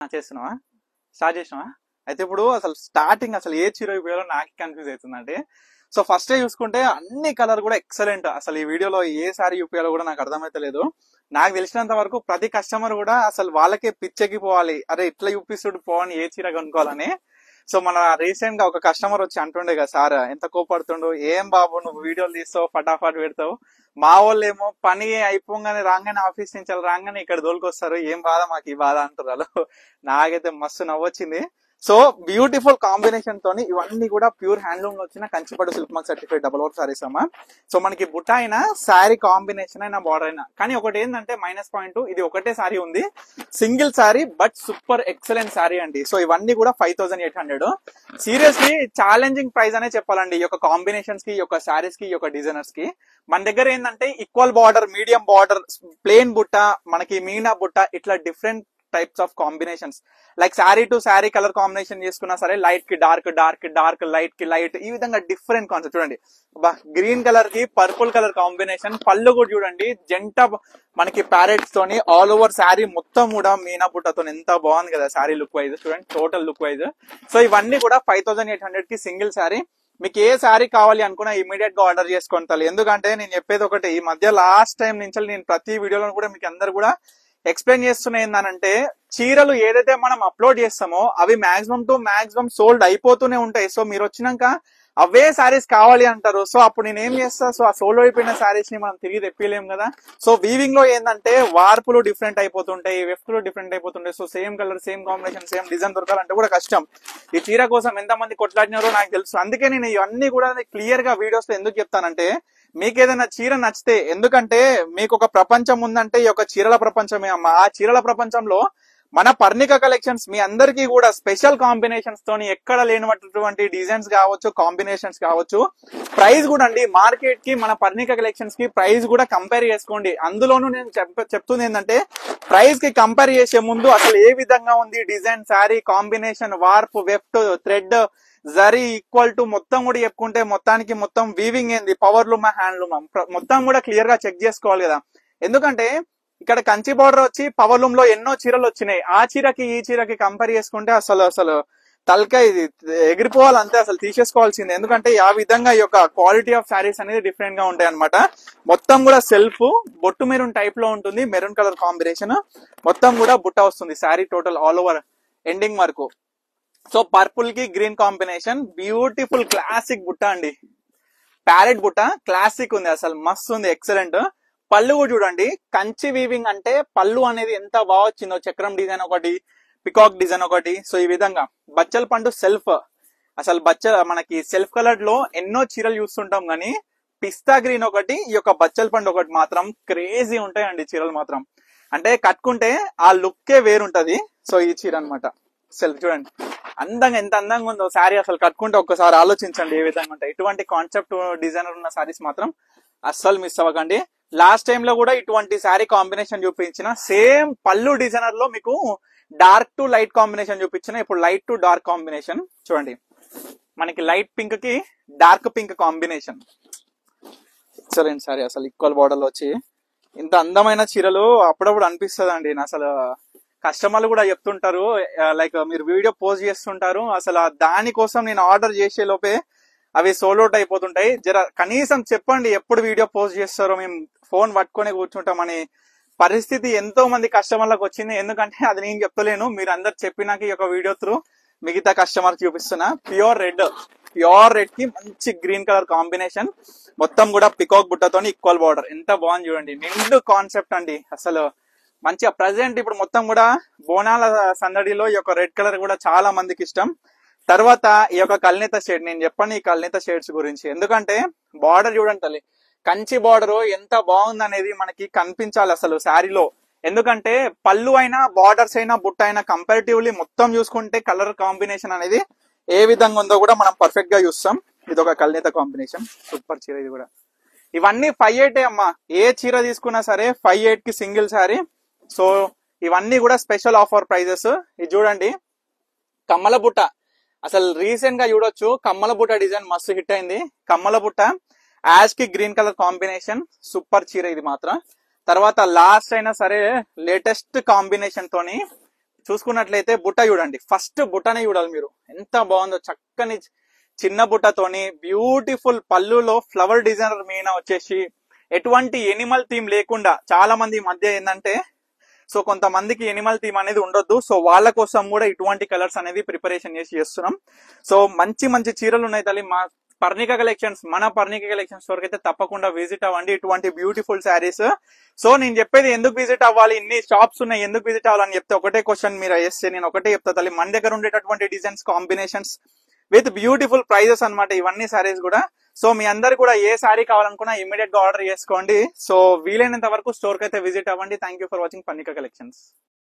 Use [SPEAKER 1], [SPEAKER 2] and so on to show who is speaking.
[SPEAKER 1] చేస్తున్నావా? స్టార్ట్ చేసినావా? అయితే ఇప్పుడు అసలు స్టార్టింగ్ అసలు ఏ చీర వీడియోలో నాకు కన్ఫ్యూజ్ అవుతుందంటే, సో ఫస్ట్ చూసుకుంటే అన్ని కలర్ కూడా ఎక్సలెంట్. అసలు ఈ వీడియోలో ఏ సారీ చూపించాలో కూడా నాకు అర్థమైతలేదు. నాకు తెలిసినంత వరకు ప్రతి కస్టమర్ కూడా అసలు వాళ్ళకే పిచ్చెక్కిపోవాలి, అరే ఇట్లా చూపిస్తుడు పోవని ఏ చీర కొనుక్కోవాలని. సో మన రీసెంట్ గా ఒక కస్టమర్ వచ్చి అంటుండే కదా, సార్ ఎంత కోపడుతుండు, ఏం బాబు నువ్వు వీడియోలు తీస్తావు ఫటాఫట్ పెడతావు, మా వాళ్ళు ఏమో పని అయిపోగానే రాగానే ఆఫీస్ నుంచి రాగానే ఇక్కడ దోలుకొస్తారు, ఏం బాధ మాకు ఈ బాధ అంటారు. నాకైతే మస్తు నవ్వొచ్చింది. సో బ్యూటిఫుల్ కాంబినేషన్ తోని ఇవన్నీ కూడా ప్యూర్ హ్యాండ్లూమ్ లో వచ్చిన కంచిపట్టు silk mark certified double over saris అమ్మా. సో మనకి బుట్ట అయినా శారీ కాంబినేషన్ అయినా బార్డర్ అయినా, కానీ ఒకటి ఏంటంటే మైనస్ పాయింట్, ఇది ఒకటే సారీ ఉంది, single sorry but super excellent sorry అండి. సో ఇవన్నీ కూడా 5800. సీరియస్లీ ఛాలెంజింగ్ ప్రైస్ అనే చెప్పాలండి ఈ యొక్క కాంబినేషన్స్ కి, ఈ యొక్క సారీస్ కి, ఈ యొక్క డిజైనర్స్ కి. మన దగ్గర ఏంటంటే equal border, medium border, plain బుట్ట, మనకి మీనా బుట్ట, ఇట్లా different types of combinations, like sari to sari colour combination చేసుకున్నా సరే, లైట్ కి డార్క్, డార్క్ కి డార్క్, లైట్ కి లైట్, ఈ విధంగా డిఫరెంట్ కాన్సెప్ట్ చూడండి. గ్రీన్ కలర్ కి పర్పుల్ కలర్ కాంబినేషన్, పళ్ళు కూడా చూడండి జంట మనకి ప్యారెట్స్ తోని ఆల్ ఓవర్ శారీ మొత్తం కూడా మీనా బుట్టతో ఎంత బాగుంది కదా శారీ లుక్ వైజ్, చూడండి టోటల్ లుక్ వైజ్. సో ఇవన్నీ కూడా 5800 కి సింగిల్ శారీ. మీకు ఏ శారీ కావాలి అనుకున్నా ఇమీడియట్ గా ఆర్డర్ చేసుకోండి. ఎందుకంటే నేను చెప్పేది ఒకటి, ఈ మధ్య లాస్ట్ టైం నుంచి నేను ప్రతి వీడియోలో కూడా మీకు అందరు కూడా ఎక్స్ప్లెయిన్ చేస్తున్నా ఏంటంటే, చీరలు ఏదైతే మనం అప్లోడ్ చేస్తామో అవి మాక్సిమం టు మాక్సిమం సోల్డ్ అయిపోతూనే ఉంటాయి. సో మీరు వచ్చినాక అవే శారీస్ కావాలి అంటారు. సో అప్పుడు నేను ఏం చేస్తా, సో ఆ సోల్డ్ అయిపోయిన శారీస్ ని మనం తిరిగి తెప్పిలేం కదా. సో వీవింగ్ లో ఏంటంటే వార్పులు డిఫరెంట్ అయిపోతుంటాయి, వెఫ్టులు డిఫరెంట్ అయిపోతుంటాయి. So same colour, same combination, same design దొరకాలంటే కూడా కష్టం. ఈ చీర కోసం ఎంత మంది కొట్లాడినారో నాకు తెలుసు. అందుకే నేను ఇవన్నీ కూడా క్లియర్ గా వీడియోస్ లో ఎందుకు చెప్తానంటే, మీకు ఏదైనా చీర నచ్చితే, ఎందుకంటే మీకు ఒక ప్రపంచం ఉందంటే ఈ యొక్క చీరల ప్రపంచమే అమ్మా. ఆ చీరల ప్రపంచంలో మన పర్ణిక కలెక్షన్స్ మీ అందరికీ కూడా స్పెషల్ కాంబినేషన్స్ తోని ఎక్కడ లేనటువంటి డిజైన్స్ కావచ్చు, కాంబినేషన్స్ కావచ్చు, ప్రైస్ కూడా అండి మార్కెట్ కి మన పర్ణిక కలెక్షన్స్ కి ప్రైస్ కూడా కంపేర్ చేసుకోండి. అందులోనూ నేను చెప్తుంది ఏంటంటే, ప్రైస్ కి కంపేర్ చేసే ముందు అసలు ఏ విధంగా ఉంది design, sari combination, warp, weft, thread, zari equal to మొత్తం కూడా చెప్పుకుంటే మొత్తానికి మొత్తం వీవింగ్ ఏంది, పవర్ లూమా, హ్యాండ్ లూమా, మొత్తం కూడా క్లియర్ గా చెక్ చేసుకోవాలి కదా. ఎందుకంటే ఇక్కడ కంచి బార్డర్ వచ్చి పవర్ లూమ్ లో ఎన్నో చీరలు వచ్చినాయి, ఆ చీరకి ఈ చీరకి కంపేర్ చేసుకుంటే అసలు తలకాయ ఎగిరిపోవాలి అంతే, అసలు తీసేసుకోవాల్సింది. ఎందుకంటే ఆ విధంగా ఈ యొక్క క్వాలిటీ ఆఫ్ శారీస్ అనేది డిఫరెంట్ గా ఉంటాయి అనమాట. మొత్తం కూడా సెల్ఫ్ బొట్టు మెరూన్ టైప్ లో ఉంటుంది, మెరూన్ కలర్ కాంబినేషన్, మొత్తం కూడా బుట్ట వస్తుంది sari total all over ending వరకు. సో పర్పుల్ కి గ్రీన్ కాంబినేషన్, బ్యూటిఫుల్ క్లాసిక్ బుట్ట అండి, ప్యారెట్ బుట్ట క్లాసిక్ ఉంది, అసలు మస్తు ఉంది, ఎక్సలెంట్. పళ్ళు కూడా చూడండి, కంచి వీవింగ్ అంటే పళ్ళు అనేది ఎంత బాగా వచ్చిందో, చక్రం డిజైన్ ఒకటి, పికాక్ డిజైన్ ఒకటి. సో ఈ విధంగా బచ్చల పండు సెల్ఫ్, అసలు మనకి సెల్ఫ్ కలర్ లో ఎన్నో చీరలు చూస్తుంటాం కానీ పిస్తా గ్రీన్ ఒకటి, ఈ యొక్క బచ్చల పండు ఒకటి మాత్రం క్రేజీ ఉంటాయండి చీరలు మాత్రం. అంటే కట్టుకుంటే ఆ లుక్కే వేరుంటది. సో ఈ చీర అనమాట సెల్ఫ్ చూడండి అందంగా, ఎంత అందంగా ఉందో శారీ, అసలు కట్టుకుంటే ఒక్కసారి ఆలోచించండి ఏ విధంగా ఉంటాయి. ఇటువంటి కాన్సెప్ట్ డిజైనర్ ఉన్న శారీస్ మాత్రం అస్సలు మిస్ అవ్వకండి. లాస్ట్ టైం లో కూడా ఇటువంటి శారీ కాంబినేషన్ చూపించిన, సేమ్ పళ్ళు డిజైనర్ లో మీకు డార్క్ టు లైట్ కాంబినేషన్ చూపించిన, ఇప్పుడు లైట్ టు డార్క్ కాంబినేషన్ చూడండి, మనకి లైట్ పింక్ కి dark pink combination, excellent sorry. అసలు ఈక్వల్ బార్డర్ లో వచ్చి ఇంత అందమైన చీరలు అప్పుడప్పుడు అనిపిస్తుంది అండి. అసలు కస్టమర్లు కూడా చెప్తుంటారు, లైక్ మీరు వీడియో పోస్ట్ చేస్తుంటారు, అసలు దానికోసం నేను ఆర్డర్ చేసే లోపే అవి సోల్డ్ అవుట్ అయిపోతుంటాయి. జర కనీసం చెప్పండి ఎప్పుడు వీడియో పోస్ట్ చేస్తారో, మేము ఫోన్ పట్టుకొని కూర్చుంటామని పరిస్థితి ఎంతో మంది కస్టమర్లకు వచ్చింది. ఎందుకంటే అది నేను చెప్తలేను, మీరు అందరు చెప్పినాక ఈ యొక్క వీడియో త్రూ మిగతా కస్టమర్ చూపిస్తున్నా. ప్యూర్ రెడ్ కి మంచి గ్రీన్ కలర్ కాంబినేషన్, మొత్తం కూడా పికాక్ బుట్టతోని ఈక్వల్ బార్డర్, ఎంత బాగుంది చూడండి, నిండు కాన్సెప్ట్ అండి. అసలు మంచిగా ప్రజెంట్ ఇప్పుడు మొత్తం కూడా బోనాల సందడిలో ఈ యొక్క రెడ్ కలర్ కూడా చాలా మందికి ఇష్టం. తర్వాత ఈ యొక్క కల్నేత షేడ్, నేను చెప్పాను ఈ కల్నేత షేడ్స్ గురించి, ఎందుకంటే బార్డర్ చూడండి తల్లి, కంచి బార్డర్ ఎంత బాగుంది అనేది మనకి కనిపించాలి అసలు శారీలో. ఎందుకంటే పళ్ళు అయినా, బార్డర్స్ అయినా, బుట్ట అయినా కంపారిటివ్లీ మొత్తం చూసుకుంటే కలర్ కాంబినేషన్ అనేది ఏ విధంగా ఉందో కూడా మనం పర్ఫెక్ట్ గా చూస్తాం. ఇది ఒక కల్నేత కాంబినేషన్, సూపర్ చీర ఇది కూడా. ఇవన్నీ 58 అమ్మా, ఏ చీర తీసుకున్నా సరే 58 కి సింగిల్ శారీ. సో ఇవన్నీ కూడా స్పెషల్ ఆఫర్ ప్రైజెస్. ఇది చూడండి కమ్మల బుట్ట, అసలు రీసెంట్ గా చూడొచ్చు, కమ్మల బుట్ట డిజైన్ మస్తు హిట్ అయింది. కమ్మల బుట్ట యాష్ కి గ్రీన్ కలర్ కాంబినేషన్, సూపర్ చీర ఇది మాత్రం. తర్వాత లాస్ట్ అయినా సరే లేటెస్ట్ కాంబినేషన్ తోని చూసుకున్నట్లయితే బుట్ట చూడండి, ఫస్ట్ బుట్టనే చూడాలి మీరు, ఎంత బాగుందో, చక్కని చిన్న బుట్టతోని బ్యూటిఫుల్ పళ్ళులో ఫ్లవర్ డిజైనర్ మీన వచ్చేసి ఎటువంటి ఎనిమల్ థీమ్ లేకుండా, చాలా మంది ఈ మధ్య ఏంటంటే సో కొంతమందికి ఎనిమల్ థీమ్ అనేది ఉండొద్దు, సో వాళ్ళ కోసం కూడా ఇటువంటి కలర్స్ అనేది ప్రిపరేషన్ చేస్తున్నాం. సో మంచి మంచి చీరలు ఉన్నాయి తల్లి మా పర్ణిక కలెక్షన్స్, మన పర్ణిక కలెక్షన్స్ వరకు అయితే తప్పకుండా విజిట్ అవ్వండి. ఇటువంటి బ్యూటిఫుల్ శారీస్. సో నేను చెప్పేది ఎందుకు విజిట్ అవ్వాలి, ఇన్ని షాప్స్ ఉన్నాయి ఎందుకు విజిట్ అవ్వాలని చెప్తే ఒకటే క్వశ్చన్ మీరు వేస్తే నేను ఒకటే చెప్తా తల్లి, మన దగ్గర ఉండేటటువంటి designs combinations with beautiful prizes అన్నమాట ఇవన్నీ శారీస్ కూడా. సో మీ అందరు కూడా ఏ శారీ కావాలనుకున్నా ఇమీడియట్ గా ఆర్డర్ చేసుకోండి. సో వీలైనంత వరకు స్టోర్ కి అయితే విజిట్ అవ్వండి. Thank you for watching Parnika collections.